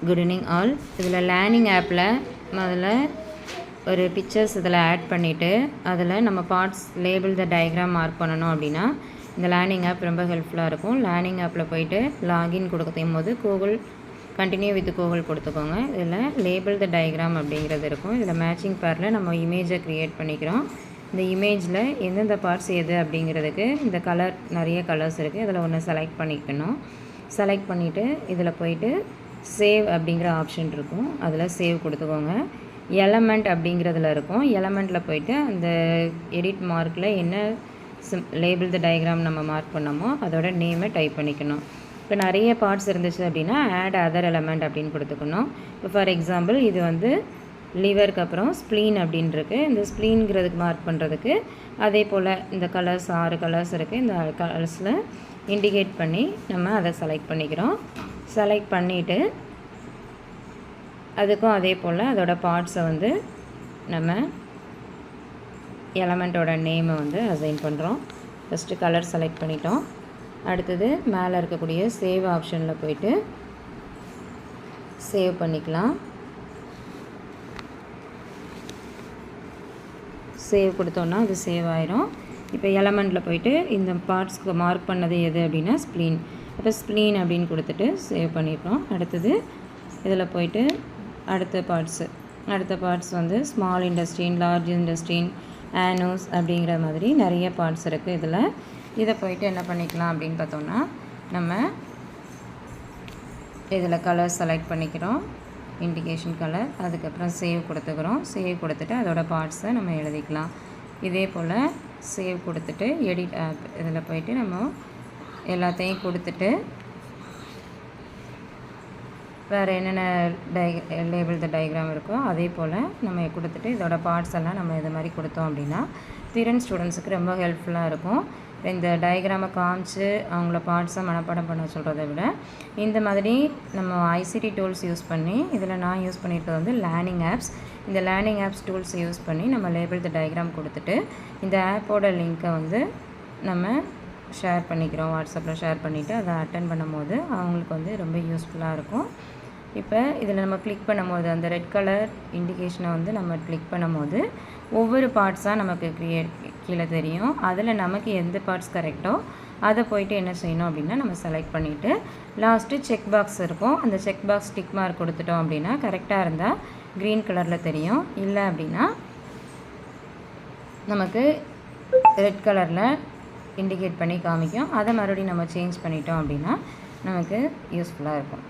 Good evening all. இதில் learning ஆப்பில் முதல்ல ஒரு பிக்சர்ஸ் இதில் ஆட் பண்ணிவிட்டு அதில் நம்ம parts label the diagram mark பண்ணணும் அப்படின்னா இந்த லேர்னிங் ஆப் ரொம்ப ஹெல்ப்ஃபுல்லாக இருக்கும். லேர்னிங் ஆப்பில் போய்ட்டு லாகின் கொடுக்கும் போது கூகுள் கண்டினியூ வித் கூகுள் கொடுத்துக்கோங்க. இதில் லேபிள் த டயக்ராம் அப்படிங்கிறது இருக்கும். இதில் மேட்சிங் பேரில் நம்ம இமேஜை க்ரியேட் பண்ணிக்கிறோம். இந்த இமேஜில் எந்தெந்த பார்ட்ஸ் எது அப்படிங்கிறதுக்கு இந்த கலர் நிறைய கலர்ஸ் இருக்குது. இதில் ஒன்று செலக்ட் பண்ணிக்கணும். செலக்ட் பண்ணிவிட்டு இதில் போய்ட்டு சேவ் அப்படிங்கிற ஆப்ஷன் இருக்கும். அதில் சேவ் கொடுத்துக்கோங்க. எலமெண்ட் அப்படிங்கிறதுல இருக்கும். எலமெண்ட்டில் போய்ட்டு அந்த எடிட் மார்க்கில் என்ன லேபிள் த டயக்ராம் நம்ம மார்க் பண்ணோமோ அதோட நேமை டைப் பண்ணிக்கணும். இப்போ நிறைய பார்ட்ஸ் இருந்துச்சு அப்படின்னா ஆட் அதர் எலமெண்ட் அப்படின்னு கொடுத்துக்கணும். இப்போ ஃபார் எக்ஸாம்பிள் இது வந்து லிவருக்கு அப்புறம் ஸ்ப்ளீன் அப்படின்ருக்கு. இந்த ஸ்ப்ளீன்கிறதுக்கு மார்க் பண்ணுறதுக்கு அதே போல் இந்த கலர்ஸ் 6 கலர்ஸ் இருக்குது. இந்த கலர்ஸில் இண்டிகேட் பண்ணி நம்ம அதை செலக்ட் பண்ணிக்கிறோம். செலக்ட் பண்ணிவிட்டு அதுக்கும் அதே போல் அதோட பார்ட்ஸை வந்து நம்ம எலமெண்ட்டோட நேமை வந்து அசைன் பண்ணுறோம். ஃபஸ்ட்டு கலர் செலக்ட் பண்ணிட்டோம். அடுத்தது மேலே இருக்கக்கூடிய சேவ் ஆப்ஷனில் போய்ட்டு சேவ் பண்ணிக்கலாம். சேவ் கொடுத்தோன்னா அது சேவ் ஆயிரும். இப்போ எலமெண்ட்டில் போய்ட்டு இந்த பார்ட்ஸ்க்கு மார்க் பண்ணது எது அப்படின்னா ஸ்ப்ளீன். இப்போ ஸ்ப்ளீன் அப்படின்னு கொடுத்துட்டு சேவ் பண்ணிடுறோம். அடுத்தது இதில் போய்ட்டு அடுத்த பார்ட்ஸ் வந்து ஸ்மால் இண்டஸ்ட்ரீன், லார்ஜ் இண்டஸ்ட்ரீன், ஆனோஸ் அப்படிங்கிற மாதிரி நிறைய பார்ட்ஸ் இருக்குது. இதை போய்ட்டு என்ன பண்ணிக்கலாம் அப்படின்னு பார்த்தோன்னா நம்ம இதில் கலர் செலக்ட் பண்ணிக்கிறோம். Indication colour. அதுக்கப்புறம் சேவ் கொடுத்துக்கிறோம். சேவ் கொடுத்துட்டு அதோட பார்ட்ஸை நம்ம எழுதிக்கலாம். இதே போல் சேவ் கொடுத்துட்டு எடிட் ஆப் இதில் போய்ட்டு நம்ம எல்லாத்தையும் கொடுத்துட்டு வேறு என்னென்ன லேபிள் த டயக்ராம் இருக்கோ அதே போல் நம்ம கொடுத்துட்டு இதோட பார்ட்ஸ் எல்லாம் நம்ம இது மாதிரி கொடுத்தோம் அப்படின்னா திறன் ஸ்டூடெண்ட்ஸுக்கு ரொம்ப ஹெல்ப்ஃபுல்லாக இருக்கும். இந்த டயக்ராமை காமிச்சு அவங்கள பார்ட்ஸை மனப்பாடம் பண்ண சொல்கிறத விட இந்த மாதிரி நம்ம ஐசிடி டூல்ஸ் யூஸ் பண்ணி இதில் நான் யூஸ் பண்ணியிருக்கிறது வந்து லேர்னிங் ஆப்ஸ். இந்த லேர்னிங் ஆப்ஸ் டூல்ஸ் யூஸ் பண்ணி நம்ம லேபிள் த டயக்ராம் கொடுத்துட்டு இந்த ஆப்போட லிங்க்கை வந்து நம்ம ஷேர் பண்ணிக்கிறோம். வாட்ஸ்அப்பில் ஷேர் பண்ணிவிட்டு அதை அட்டன் பண்ணும்போது அவங்களுக்கு வந்து ரொம்ப யூஸ்ஃபுல்லாக இருக்கும். இப்போ இதில் நம்ம கிளிக் பண்ணும்போது அந்த ரெட் கலர் இண்டிகேஷனை வந்து நம்ம கிளிக் பண்ணும்போது ஒவ்வொரு பார்ட்ஸாக நமக்கு கீழே தெரியும். அதில் நமக்கு எந்த பார்ட்ஸ் கரெக்டோ அதை போய்ட்டு என்ன செய்யணும் அப்படின்னா நம்ம செலக்ட் பண்ணிவிட்டு லாஸ்ட்டு செக் பாக்ஸ் இருக்கும். அந்த செக் பாக்ஸ் டிக் மார்க் கொடுத்துட்டோம் அப்படின்னா கரெக்டாக இருந்தால் க்ரீன் கலரில் தெரியும். இல்லை அப்படின்னா நமக்கு ரெட் கலரில் இண்டிகேட் பண்ணி காமிக்கும். அதை மறுபடியும் நம்ம சேஞ்ச் பண்ணிட்டோம் அப்படின்னா நமக்கு யூஸ்ஃபுல்லாக இருக்கும்.